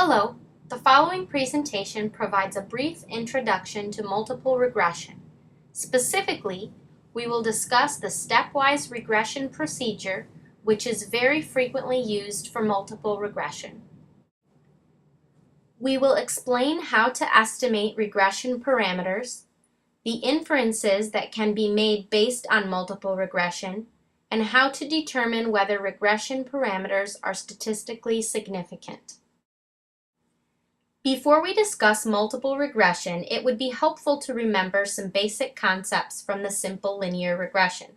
Hello, the following presentation provides a brief introduction to multiple regression. Specifically, we will discuss the stepwise regression procedure, which is very frequently used for multiple regression. We will explain how to estimate regression parameters, the inferences that can be made based on multiple regression, and how to determine whether regression parameters are statistically significant. Before we discuss multiple regression, it would be helpful to remember some basic concepts from the simple linear regression.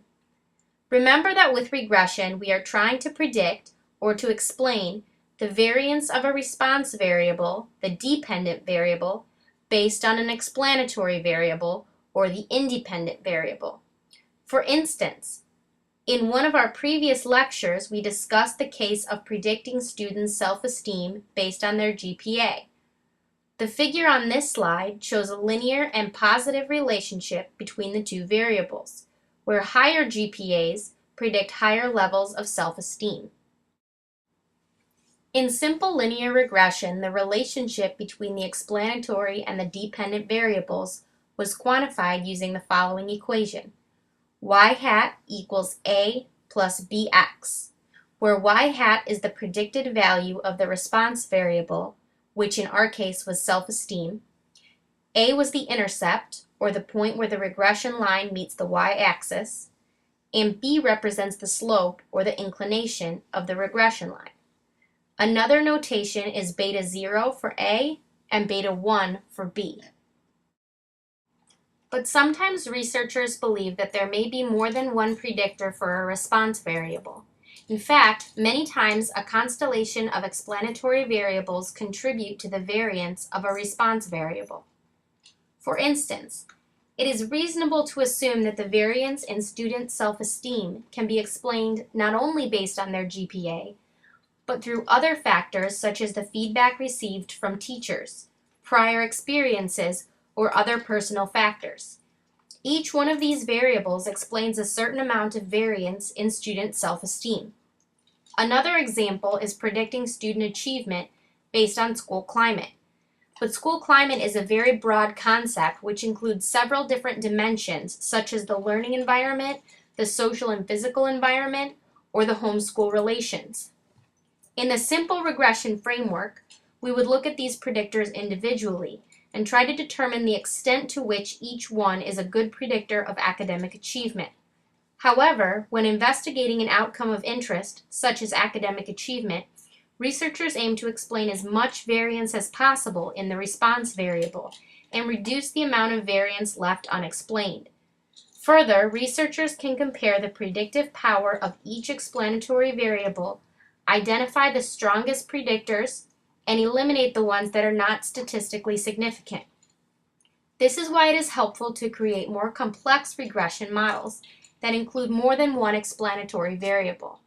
Remember that with regression, we are trying to predict or to explain the variance of a response variable, the dependent variable, based on an explanatory variable or the independent variable. For instance, in one of our previous lectures, we discussed the case of predicting students' self-esteem based on their GPA. The figure on this slide shows a linear and positive relationship between the two variables, where higher GPAs predict higher levels of self-esteem. In simple linear regression, the relationship between the explanatory and the dependent variables was quantified using the following equation. Y hat equals A plus BX, where Y hat is the predicted value of the response variable, which in our case was self-esteem. A was the intercept, or the point where the regression line meets the y-axis, and B represents the slope, or the inclination, of the regression line. Another notation is beta 0 for A and beta 1 for B. But sometimes researchers believe that there may be more than one predictor for a response variable. In fact, many times a constellation of explanatory variables contribute to the variance of a response variable. For instance, it is reasonable to assume that the variance in student self-esteem can be explained not only based on their GPA, but through other factors such as the feedback received from teachers, prior experiences, or other personal factors. Each one of these variables explains a certain amount of variance in student self-esteem. Another example is predicting student achievement based on school climate. But school climate is a very broad concept which includes several different dimensions such as the learning environment, the social and physical environment, or the home-school relations. In a simple regression framework, we would look at these predictors individually and try to determine the extent to which each one is a good predictor of academic achievement. However, when investigating an outcome of interest, such as academic achievement, researchers aim to explain as much variance as possible in the response variable and reduce the amount of variance left unexplained. Further, researchers can compare the predictive power of each explanatory variable, identify the strongest predictors, and eliminate the ones that are not statistically significant. This is why it is helpful to create more complex regression models that include more than one explanatory variable.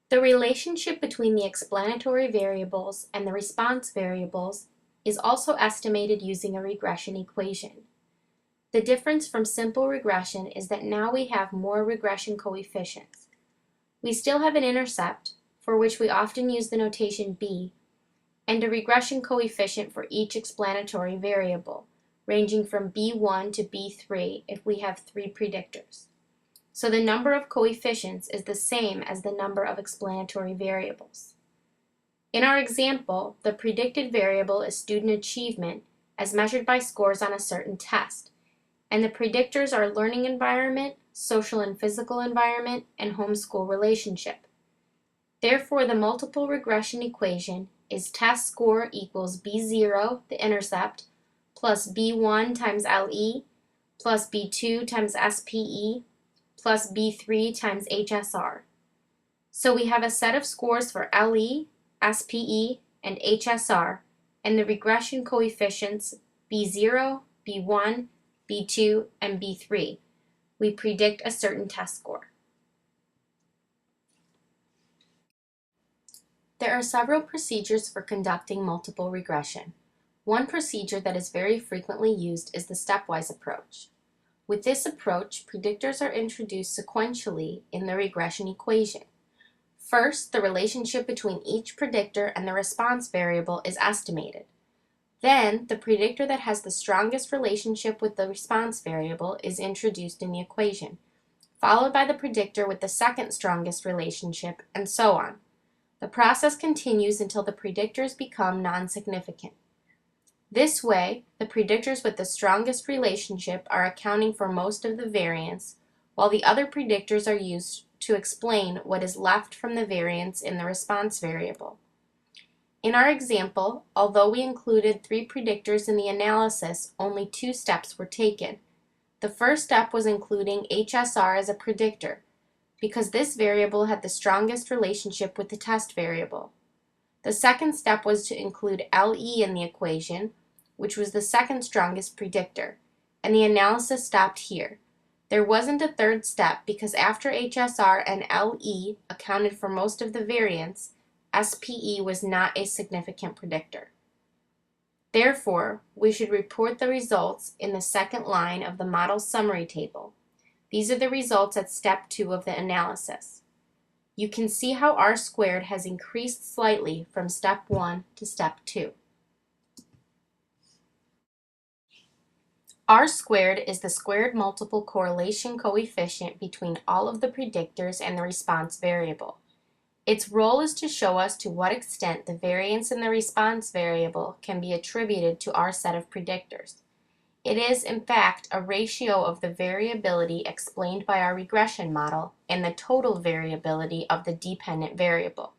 The relationship between the explanatory variables and the response variables is also estimated using a regression equation. The difference from simple regression is that now we have more regression coefficients. We still have an intercept, for which we often use the notation B, and a regression coefficient for each explanatory variable, ranging from B1 to B3 if we have 3 predictors. So the number of coefficients is the same as the number of explanatory variables. In our example, the predicted variable is student achievement as measured by scores on a certain test, and the predictors are learning environment, social and physical environment, and home-school relationship. Therefore, the multiple regression equation is test score equals B0, the intercept, plus B1 times LE, plus B2 times SPE, plus B3 times HSR. So we have a set of scores for LE, SPE, and HSR, and the regression coefficients B0, B1, B2, and B3. We predict a certain test score. There are several procedures for conducting multiple regression. One procedure that is very frequently used is the stepwise approach. With this approach, predictors are introduced sequentially in the regression equation. First, the relationship between each predictor and the response variable is estimated. Then, the predictor that has the strongest relationship with the response variable is introduced in the equation, followed by the predictor with the second strongest relationship, and so on. The process continues until the predictors become non-significant. This way, the predictors with the strongest relationship are accounting for most of the variance, while the other predictors are used to explain what is left from the variance in the response variable. In our example, although we included 3 predictors in the analysis, only 2 steps were taken. The first step was including HSR as a predictor, because this variable had the strongest relationship with the test variable. The second step was to include LE in the equation, which was the second strongest predictor, and the analysis stopped here. There wasn't a third step because after HSR and LE accounted for most of the variance, SPE was not a significant predictor. Therefore, we should report the results in the second line of the model summary table. These are the results at step 2 of the analysis. You can see how R squared has increased slightly from step 1 to step 2. R squared is the squared multiple correlation coefficient between all of the predictors and the response variable. Its role is to show us to what extent the variance in the response variable can be attributed to our set of predictors. It is, in fact, a ratio of the variability explained by our regression model and the total variability of the dependent variable.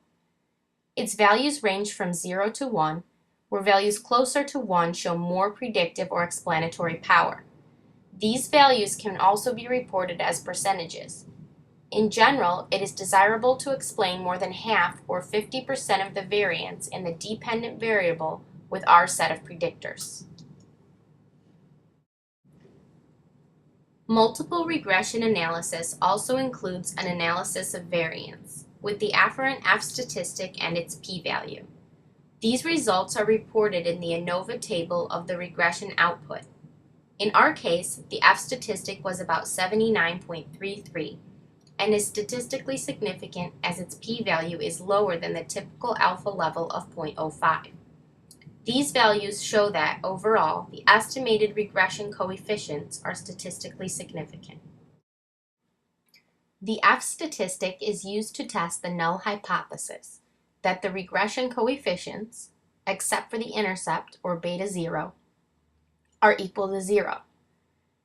Its values range from 0 to 1, where values closer to 1 show more predictive or explanatory power. These values can also be reported as percentages. In general, it is desirable to explain more than half or 50% of the variance in the dependent variable with our set of predictors. Multiple regression analysis also includes an analysis of variance, with the afferent F statistic and its p-value. These results are reported in the ANOVA table of the regression output. In our case, the F statistic was about 79.33, and is statistically significant as its p-value is lower than the typical alpha level of 0.05. These values show that, overall, the estimated regression coefficients are statistically significant. The F statistic is used to test the null hypothesis that the regression coefficients, except for the intercept, or beta 0, are equal to 0.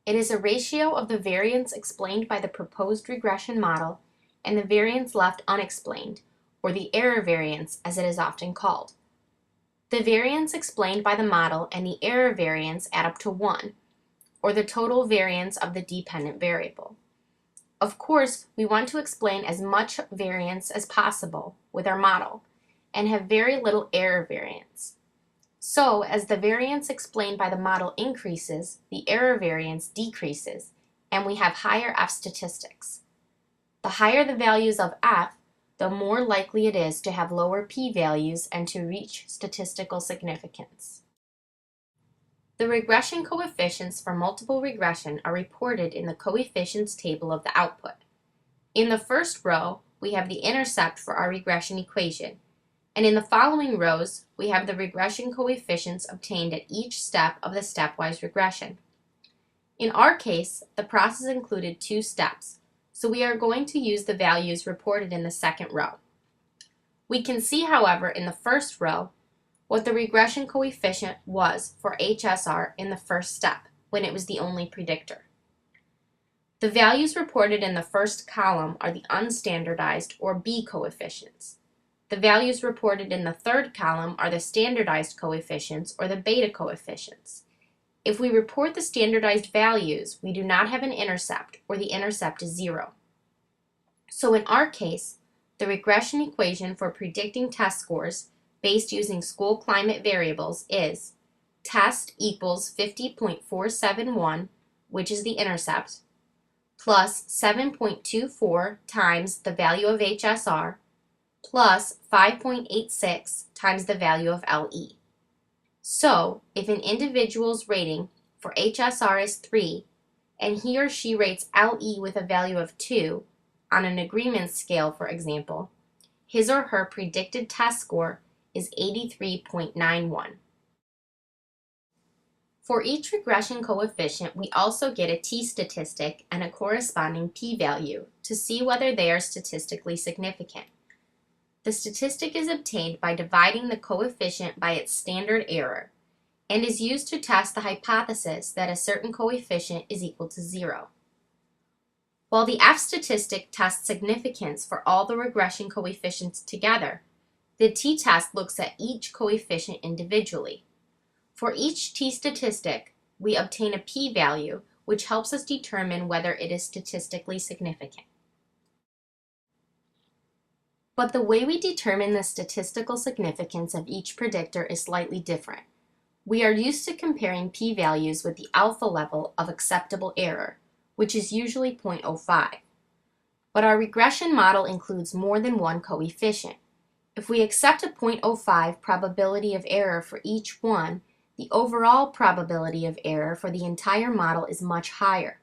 It is a ratio of the variance explained by the proposed regression model and the variance left unexplained, or the error variance as it is often called. The variance explained by the model and the error variance add up to 1, or the total variance of the dependent variable. Of course, we want to explain as much variance as possible with our model and have very little error variance. So, as the variance explained by the model increases, the error variance decreases, and we have higher F statistics. The higher the values of F, the more likely it is to have lower p-values and to reach statistical significance. The regression coefficients for multiple regression are reported in the coefficients table of the output. In the first row, we have the intercept for our regression equation, and in the following rows, we have the regression coefficients obtained at each step of the stepwise regression. In our case, the process included 2 steps, so we are going to use the values reported in the second row. We can see, however, in the first row, what the regression coefficient was for HSR in the first step, when it was the only predictor. The values reported in the first column are the unstandardized, or B coefficients. The values reported in the third column are the standardized coefficients, or the beta coefficients. If we report the standardized values, we do not have an intercept, or the intercept is 0. So in our case, the regression equation for predicting test scores based using school climate variables is test equals 50.471, which is the intercept, plus 7.24 times the value of HSR, plus 5.86 times the value of LE. So, if an individual's rating for HSR is 3, and he or she rates LE with a value of 2, on an agreement scale, for example, his or her predicted test score is 83.91. For each regression coefficient, we also get a t-statistic and a corresponding p-value to see whether they are statistically significant. The statistic is obtained by dividing the coefficient by its standard error and is used to test the hypothesis that a certain coefficient is equal to 0. While the f-statistic tests significance for all the regression coefficients together, the t-test looks at each coefficient individually. For each t-statistic, we obtain a p-value, which helps us determine whether it is statistically significant. But the way we determine the statistical significance of each predictor is slightly different. We are used to comparing p-values with the alpha level of acceptable error, which is usually 0.05. But our regression model includes more than one coefficient. If we accept a 0.05 probability of error for each one, the overall probability of error for the entire model is much higher.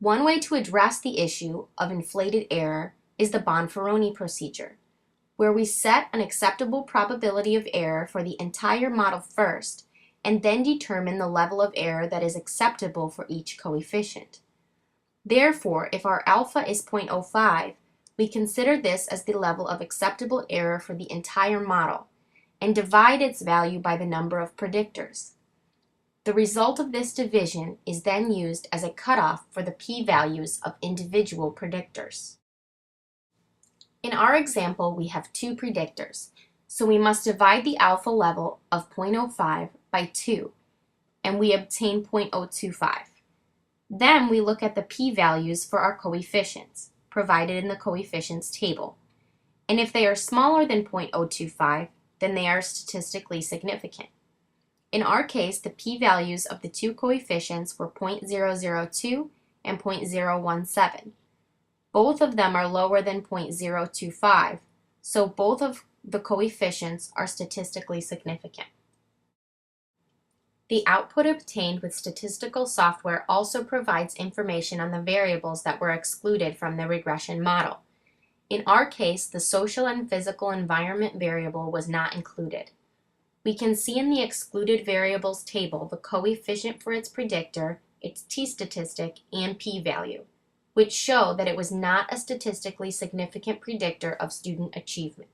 One way to address the issue of inflated error is the Bonferroni procedure, where we set an acceptable probability of error for the entire model first, and then determine the level of error that is acceptable for each coefficient. Therefore, if our alpha is 0.05, we consider this as the level of acceptable error for the entire model, and divide its value by the number of predictors. The result of this division is then used as a cutoff for the p-values of individual predictors. In our example, we have two predictors, so we must divide the alpha level of 0.05 by 2, and we obtain 0.025. Then we look at the p-values for our coefficients, provided in the coefficients table, and if they are smaller than 0.025, then they are statistically significant. In our case, the p-values of the two coefficients were 0.002 and 0.017. Both of them are lower than 0.025, so both of the coefficients are statistically significant. The output obtained with statistical software also provides information on the variables that were excluded from the regression model. In our case, the social and physical environment variable was not included. We can see in the excluded variables table the coefficient for its predictor, its t-statistic, and p-value, which show that it was not a statistically significant predictor of student achievement.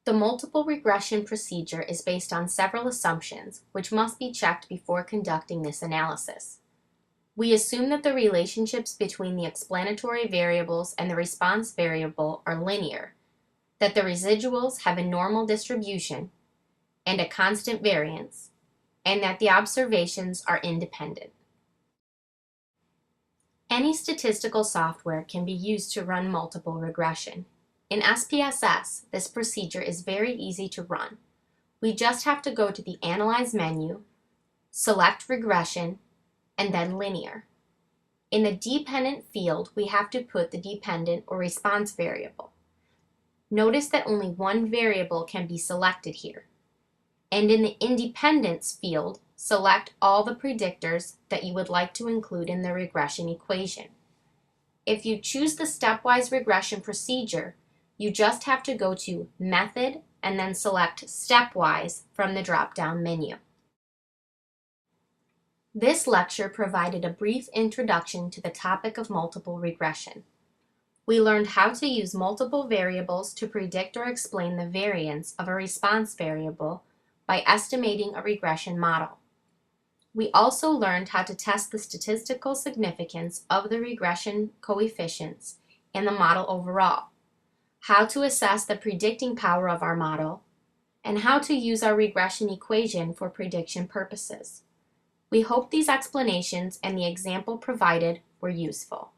The multiple regression procedure is based on several assumptions, which must be checked before conducting this analysis. We assume that the relationships between the explanatory variables and the response variable are linear, that the residuals have a normal distribution and a constant variance, and that the observations are independent. Any statistical software can be used to run multiple regression. In SPSS, this procedure is very easy to run. We just have to go to the Analyze menu, select Regression, and then Linear. In the dependent field, we have to put the dependent or response variable. Notice that only one variable can be selected here. And in the independence field, select all the predictors that you would like to include in the regression equation. If you choose the stepwise regression procedure, you just have to go to Method and then select Stepwise from the drop-down menu. This lecture provided a brief introduction to the topic of multiple regression. We learned how to use multiple variables to predict or explain the variance of a response variable by estimating a regression model. We also learned how to test the statistical significance of the regression coefficients and the model overall, how to assess the predicting power of our model, and how to use our regression equation for prediction purposes. We hope these explanations and the example provided were useful.